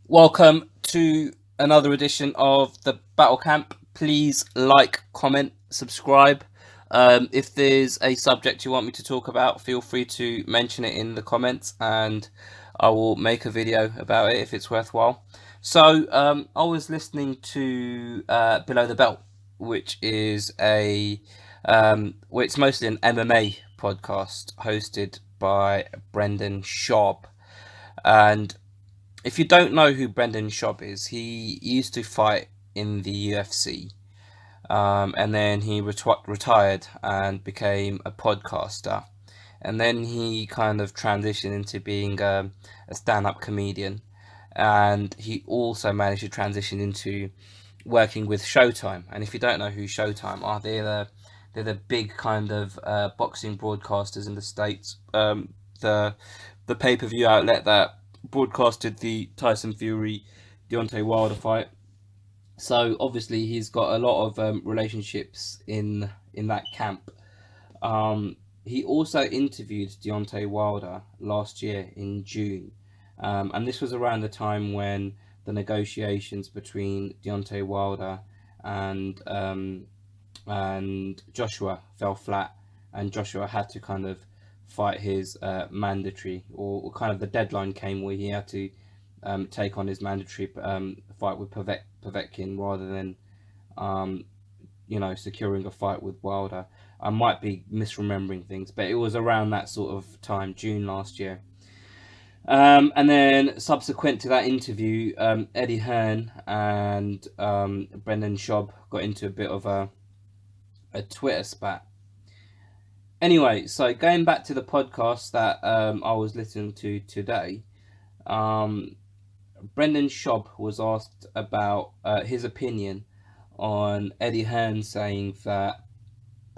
Welcome to another edition of the Battle Camp. Please like, comment, subscribe. If there's a subject you want me to talk about, feel free to mention it in the comments and I will make a video about it if it's worthwhile. So, I was listening to Below the Belt, which is it's mostly an MMA podcast hosted by Brendan Schaub. And if you don't know who Brendan Schaub is, he used to fight in the UFC, and then he retired and became a podcaster, and then he kind of transitioned into being a stand-up comedian, and he also managed to transition into working with Showtime. And if you don't know who Showtime are, they're the big kind of boxing broadcasters in the States. The the pay-per-view outlet that broadcasted the Tyson Fury Deontay Wilder fight. So obviously he's got a lot of relationships in that camp. He also interviewed Deontay Wilder last year in June, and this was around the time when the negotiations between Deontay Wilder and Joshua fell flat, and Joshua had to kind of fight his mandatory, or kind of the deadline came where he had to take on his mandatory fight with Povetkin rather than securing a fight with Wilder. I might be misremembering things, but it was around that sort of time, June last year. And then subsequent to that interview, Eddie Hearn and Brendan Schaub got into a bit of a Twitter spat. Anyway, so going back to the podcast that I was listening to today, um, Brendan Schaub was asked about his opinion on Eddie Hearn saying that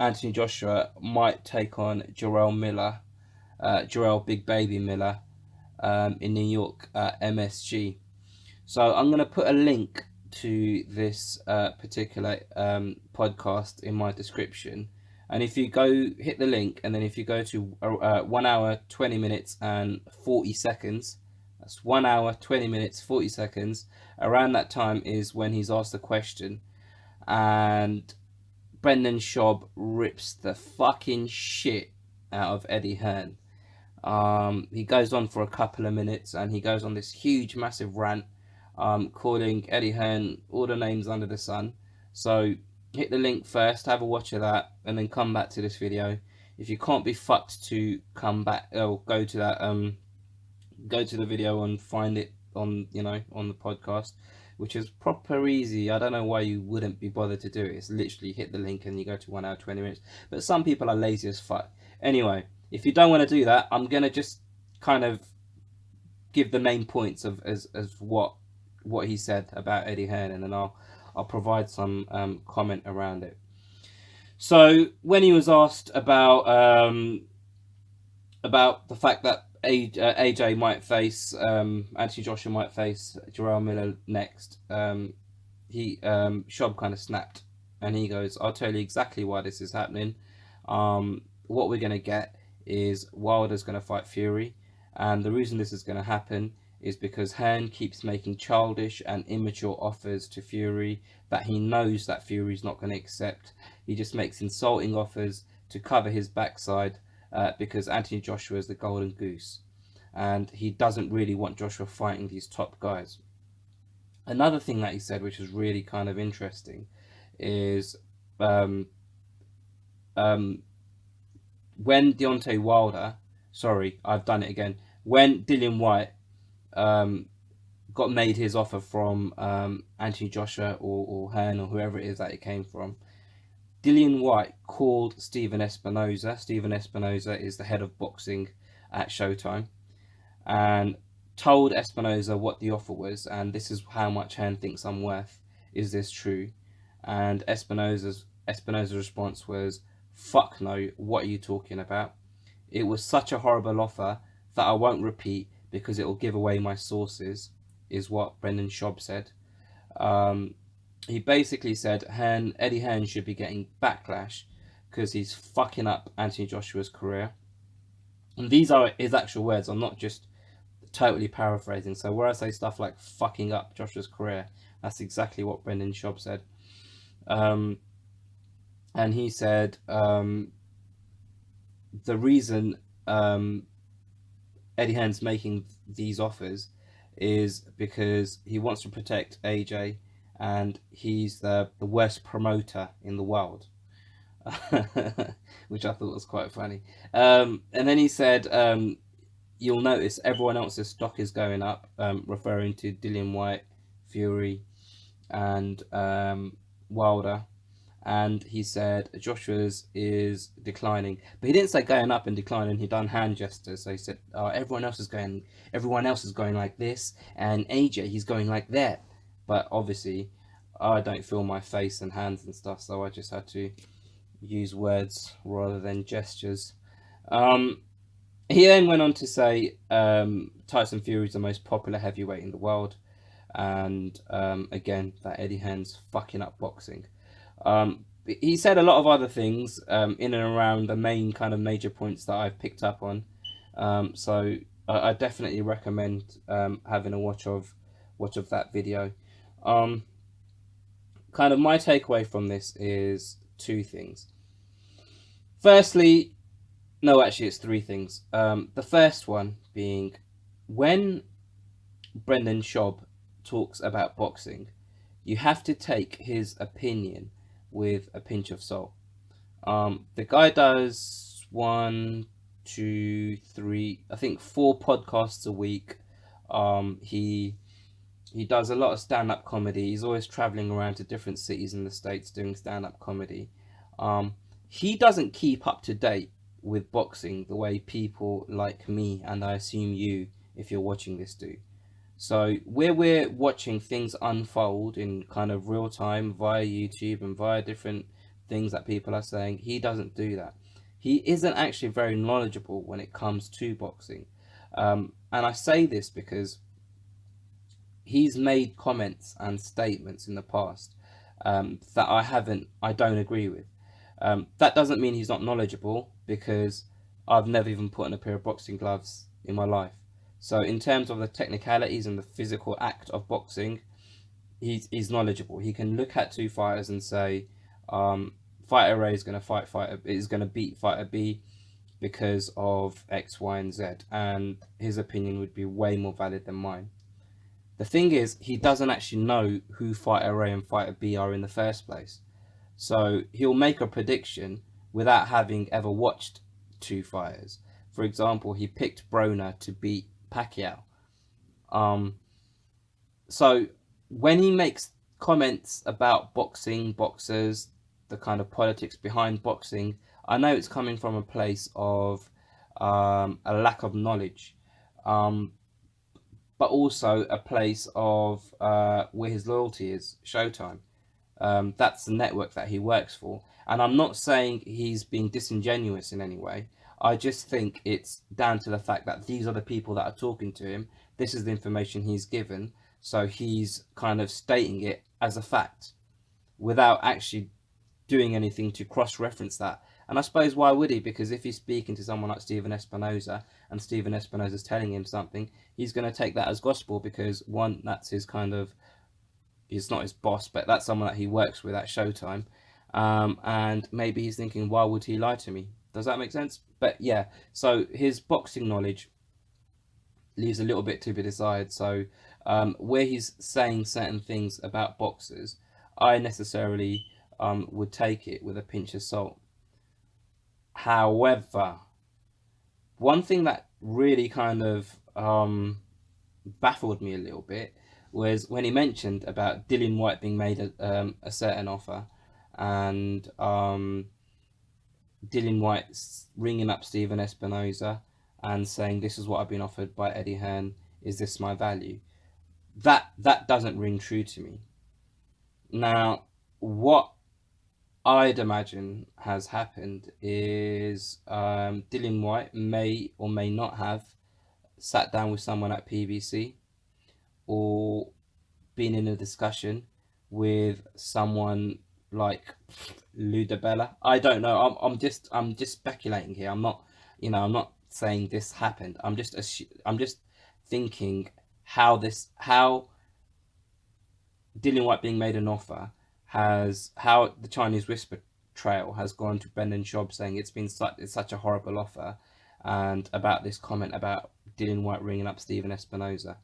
Anthony Joshua might take on Jarrell Big Baby Miller, in New York at MSG. So I'm going to put a link to this particular podcast in my description. And if you go hit the link, and then if you go to 1 hour, 20 minutes, and 40 seconds, that's 1 hour, 20 minutes, 40 seconds. Around that time is when he's asked the question. And Brendan Schaub rips the fucking shit out of Eddie Hearn. He goes on for a couple of minutes and he goes on this huge, massive rant, calling Eddie Hearn all the names under the sun. So hit the link first, have a watch of that, and then come back to this video. If you can't be fucked to come back, or go to that, go to the video and find it on on the podcast, which is proper easy. I don't know why you wouldn't be bothered to do it. It's literally hit the link and you go to 1 hour 20 minutes. But some people are lazy as fuck. Anyway, if you don't want to do that, I'm gonna just kind of give the main points of as what he said about Eddie Hearn, and then I'll provide some comment around it. So when he was asked about the fact that AJ might face Anthony Joshua might face Jarrell Miller next, Schaub kind of snapped, and he goes, "I'll tell you exactly why this is happening. What we're gonna get is Wilder's gonna fight Fury, and the reason this is gonna happen is because Hearn keeps making childish and immature offers to Fury that he knows that Fury's not going to accept. He just makes insulting offers to cover his backside because Anthony Joshua is the golden goose, and he doesn't really want Joshua fighting these top guys." Another thing that he said, which is really kind of interesting, is um, um, when Deontay Wilder, sorry, I've done it again. When Dillian White got made his offer from Anthony Joshua or Hearn or whoever it is that it came from, Dillian White called Stephen Espinoza. Stephen Espinoza is the head of boxing at Showtime, and told Espinoza what the offer was, and this is how much Hearn thinks I'm worth. Is this true? And Espinoza's response was, "Fuck no, what are you talking about? It was such a horrible offer that I won't repeat because it will give away my sources," is what Brendan Schaub said. He basically said Eddie Hearn should be getting backlash because he's fucking up Anthony Joshua's career. And these are his actual words. I'm not just totally paraphrasing. So where I say stuff like fucking up Joshua's career, that's exactly what Brendan Schaub said. Um, and he said the reason Eddie Hearn's making these offers is because he wants to protect AJ, and he's the worst promoter in the world. Which I thought was quite funny. And then he said, you'll notice everyone else's stock is going up, referring to Dillian White, Fury, and Wilder. And he said Joshua's is declining, but he didn't say going up and declining. He done hand gestures, so he said, everyone else is going like this, and AJ he's going like that. But obviously, I don't feel my face and hands and stuff, so I just had to use words rather than gestures. Um, he then went on to say Tyson Fury is the most popular heavyweight in the world, and again that Eddie Hearn's fucking up boxing. He said a lot of other things in and around the main kind of major points that I've picked up on. So I definitely recommend having a watch of that video. Um, Kind of my takeaway from this is two things. Firstly, no, actually, it's three things. The first one being when Brendan Schaub talks about boxing, you have to take his opinion with a pinch of salt. The guy does one, two, three, I think four podcasts a week. He does a lot of stand-up comedy. He's always traveling around to different cities in the States doing stand-up comedy. Um, he doesn't keep up to date with boxing the way people like me, and I assume you, if you're watching this, do. So where we're watching things unfold in kind of real time via YouTube and via different things that people are saying, he doesn't do that. He isn't actually very knowledgeable when it comes to boxing. And I say this because he's made comments and statements in the past that I don't agree with. That doesn't mean he's not knowledgeable, because I've never even put on a pair of boxing gloves in my life. So in terms of the technicalities and the physical act of boxing, he's knowledgeable. He can look at two fighters and say, fighter A is going to beat fighter B because of X, Y, and Z, and his opinion would be way more valid than mine. The thing is, he doesn't actually know who fighter A and fighter B are in the first place. So he'll make a prediction without having ever watched two fighters. For example, he picked Broner to beat Pacquiao. Um, so when he makes comments about boxing, boxers, the kind of politics behind boxing, I know it's coming from a place of a lack of knowledge, um, but also a place of where his loyalty is, Showtime. That's the network that he works for. And I'm not saying he's being disingenuous in any way. I just think it's down to the fact that these are the people that are talking to him. This is the information he's given. So he's kind of stating it as a fact without actually doing anything to cross-reference that. And I suppose why would he? Because if he's speaking to someone like Stephen Espinoza and Stephen Espinoza's telling him something, he's going to take that as gospel, because one, that's his kind of, he's not his boss, but that's someone that he works with at Showtime. And maybe he's thinking, why would he lie to me? Does that make sense? But yeah, so his boxing knowledge leaves a little bit to be desired. So where he's saying certain things about boxers, I necessarily would take it with a pinch of salt. However, one thing that really kind of baffled me a little bit was when he mentioned about Dillian White being made a certain offer, and Dillian White ringing up Stephen Espinoza and saying, this is what I've been offered by Eddie Hearn, is this my value? That doesn't ring true to me. Now, what I'd imagine has happened is Dillian White may or may not have sat down with someone at PBC, or been in a discussion with someone like Ludabella. I don't know. I'm just speculating here. I'm not, I'm not saying this happened. I'm just thinking how Dillian White being made an offer has how the Chinese whisper trail has gone to Brendan Schaub saying it's such a horrible offer, and about this comment about Dillian White ringing up Stephen Espinoza.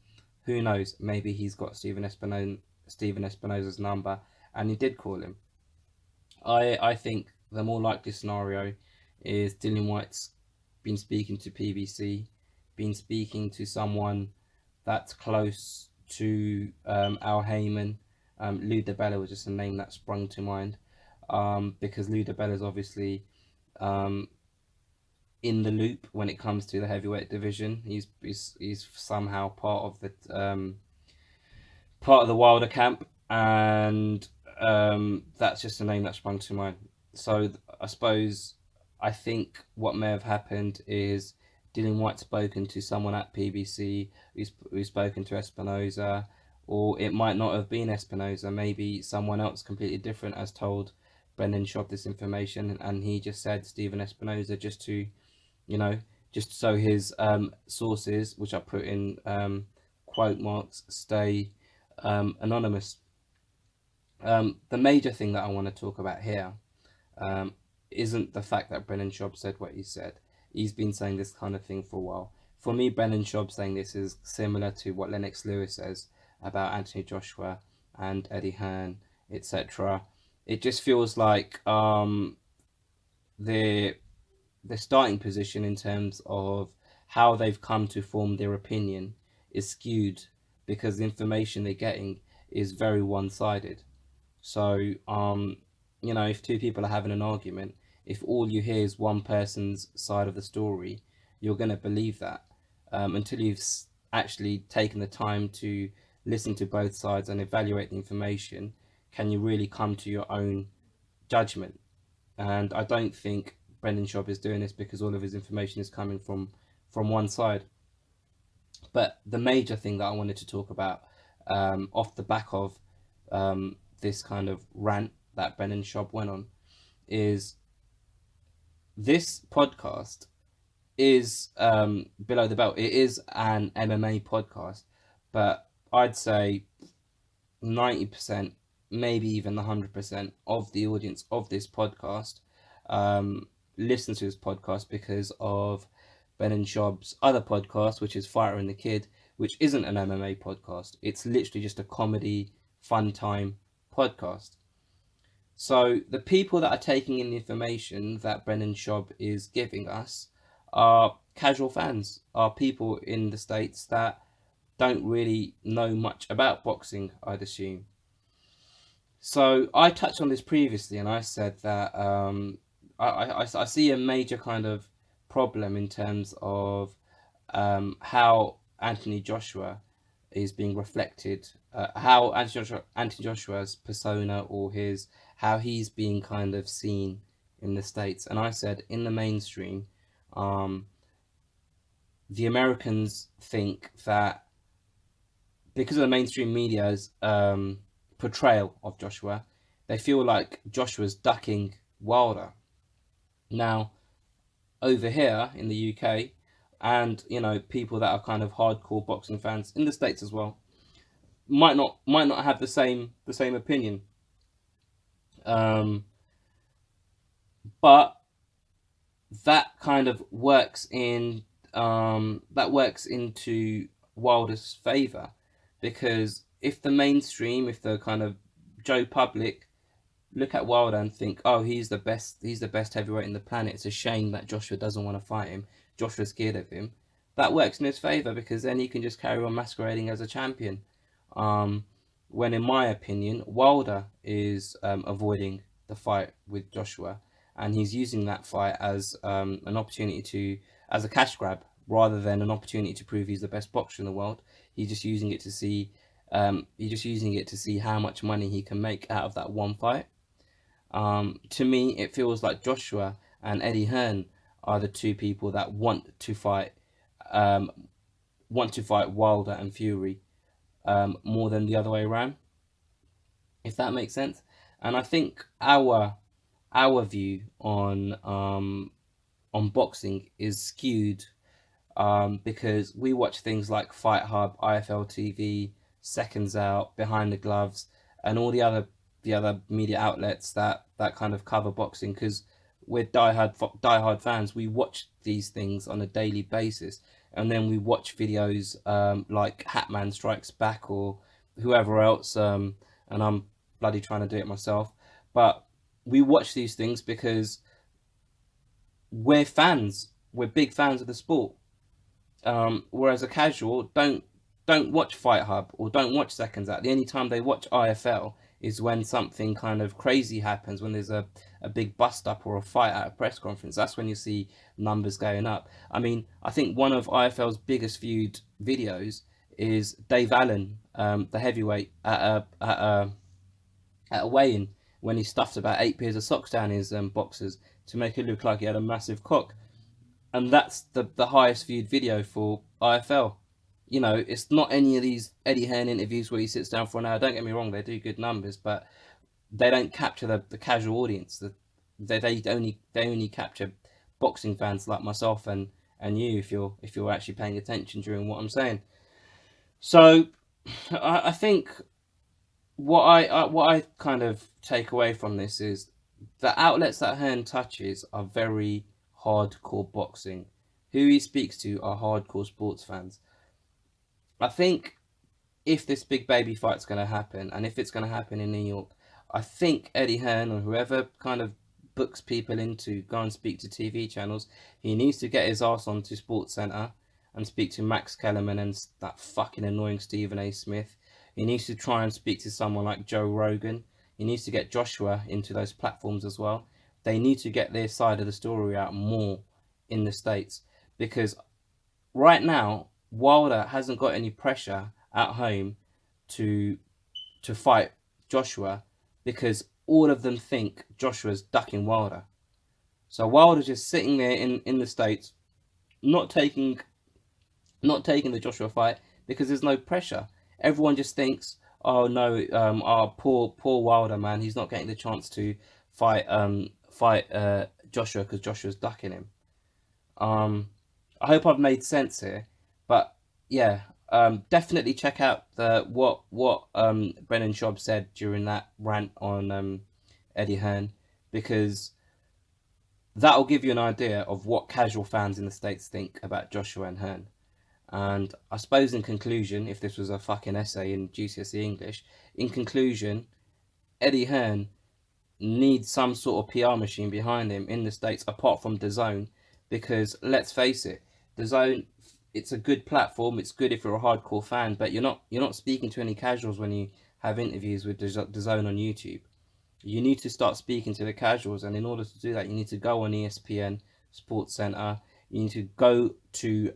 Who knows? Maybe he's got Stephen Espinoza's number, and he did call him. I think the more likely scenario is Dillian White's been speaking to PBC, been speaking to someone that's close to Al Heyman. Lou DiBella was just a name that sprung to mind, because Lou DiBella is obviously um, in the loop when it comes to the heavyweight division. He's somehow part of the Wilder camp, and that's just a name that sprung to mind. So I suppose I think what may have happened is Dillian White spoken to someone at PBC who's spoken to Espinoza, or it might not have been Espinoza. Maybe someone else completely different has told Brendan Schaub this information, and he just said Stephen Espinoza just to, just so his sources, which I put in quote marks, stay anonymous. The major thing that I want to talk about here isn't the fact that Brendan Schaub said what he said. He's been saying this kind of thing for a while. For me, Brendan Schaub saying this is similar to what Lennox Lewis says about Anthony Joshua and Eddie Hearn, etc. It just feels like their starting position in terms of how they've come to form their opinion is skewed, because the information they're getting is very one-sided. So, if two people are having an argument, if all you hear is one person's side of the story, you're going to believe that until you've actually taken the time to listen to both sides and evaluate the information. Can you really come to your own judgment? And I don't think Brendan Schaub is doing this because all of his information is coming from one side. But the major thing that I wanted to talk about off the back of this kind of rant that Brendan Schaub went on is this podcast is below the belt. It is an MMA podcast, but I'd say 90%, maybe even 100% of the audience of this podcast listens to this podcast because of Brendan Schaub's other podcast, which is Fighter and the Kid, which isn't an MMA podcast. It's literally just a comedy, fun time podcast. So the people that are taking in the information that Brendan Schaub is giving us are casual fans, are people in the States that don't really know much about boxing, I'd assume. So I touched on this previously, and I said that I see a major kind of problem in terms of how Anthony Joshua is being reflected, how Anthony Joshua's persona, or how he's being kind of seen in the States. And I said in the mainstream, the Americans think that because of the mainstream media's portrayal of Joshua, they feel like Joshua's ducking Wilder. Now, over here in the UK, and people that are kind of hardcore boxing fans in the States as well, might not have the same opinion. But that kind of works into Wilder's favor, because if the kind of Joe public look at Wilder and think, oh, he's the best heavyweight in the planet, it's a shame that Joshua doesn't want to fight him, Joshua's scared of him, that works in his favor, because then he can just carry on masquerading as a champion. When in my opinion, Wilder is avoiding the fight with Joshua, and he's using that fight as an opportunity as a cash grab, rather than an opportunity to prove he's the best boxer in the world. He's just using it to see how much money he can make out of that one fight. To me, it feels like Joshua and Eddie Hearn are the two people that want to fight Wilder and Fury more than the other way around, if that makes sense. And I think our view on boxing is skewed because we watch things like Fight Hub, IFL TV, Seconds Out, Behind the Gloves, and all the other media outlets that kind of cover boxing, because we're diehard fans. We watch these things on a daily basis, and then we watch videos like Hatman Strikes Back or whoever else. And I'm bloody trying to do it myself, but we watch these things because we're fans. We're big fans of the sport. Whereas a casual don't watch Fight Hub or don't watch Seconds Out. The only time they watch IFL is when something kind of crazy happens, when there's a big bust up or a fight at a press conference. That's when you see numbers going up. I mean, I think one of IFL's biggest viewed videos is Dave Allen, the heavyweight, at a weigh-in, when he stuffed about 8 pairs of socks down his boxers to make it look like he had a massive cock. And that's the highest viewed video for IFL. You know, it's not any of these Eddie Hearn interviews where he sits down for an hour. Don't get me wrong, they do good numbers, but they don't capture the casual audience. They only capture boxing fans like myself and you, if you're actually paying attention during what I'm saying. So I think what I kind of take away from this is the outlets that Hearn touches are very hardcore boxing. Who he speaks to are hardcore sports fans. I think if this big baby fight's going to happen, and if it's going to happen in New York, I think Eddie Hearn or whoever kind of books people in to go and speak to TV channels, he needs to get his ass onto Sports Center and speak to Max Kellerman and that fucking annoying Stephen A. Smith. He needs to try and speak to someone like Joe Rogan. He needs to get Joshua into those platforms as well. They need to get their side of the story out more in the States, because right now Wilder hasn't got any pressure at home to fight Joshua, because all of them think Joshua's ducking Wilder. So Wilder's just sitting there in the States, not taking the Joshua fight because there's no pressure. Everyone just thinks, oh no, poor Wilder, man, he's not getting the chance to fight Joshua because Joshua's ducking him. I hope I've made sense here, but yeah, definitely check out the what Brennan Schaub said during that rant on Eddie Hearn, because that'll give you an idea of what casual fans in the States think about Joshua and Hearn. And I suppose in conclusion, if this was a fucking essay in GCSE English, in conclusion, Eddie Hearn needs some sort of PR machine behind him in the States apart from DAZN, because let's face it, DAZN, it's a good platform. It's good if you're a hardcore fan, but you're not speaking to any casuals when you have interviews with DAZN on YouTube. You need to start speaking to the casuals, and in order to do that, you need to go on ESPN, Sports Center. You need to go to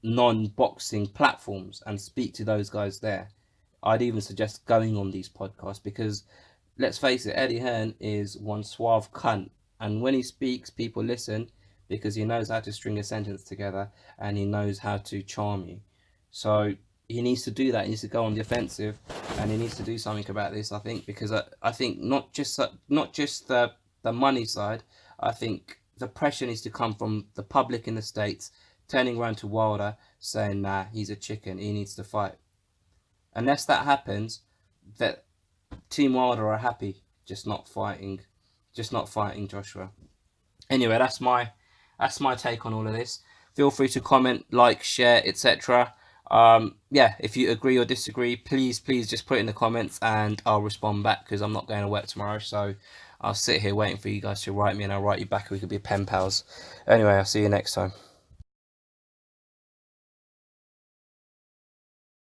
non-boxing platforms and speak to those guys there. I'd even suggest going on these podcasts, because let's face it, Eddie Hearn is one suave cunt, and when he speaks, people listen because he knows how to string a sentence together and he knows how to charm you. So he needs to do that. He needs to go on the offensive, and he needs to do something about this, I think, because I think not just the money side. I think the pressure needs to come from the public in the States turning around to Wilder saying, nah, he's a chicken, he needs to fight. Unless that happens, that Team Wilder are happy just not fighting Joshua. Anyway, that's my take on all of this. Feel free to comment, like, share, etc. Yeah, if you agree or disagree, please just put it in the comments and I'll respond back, because I'm not going to work tomorrow, so I'll sit here waiting for you guys to write me and I'll write you back. We could be pen pals. Anyway, I'll see you next time.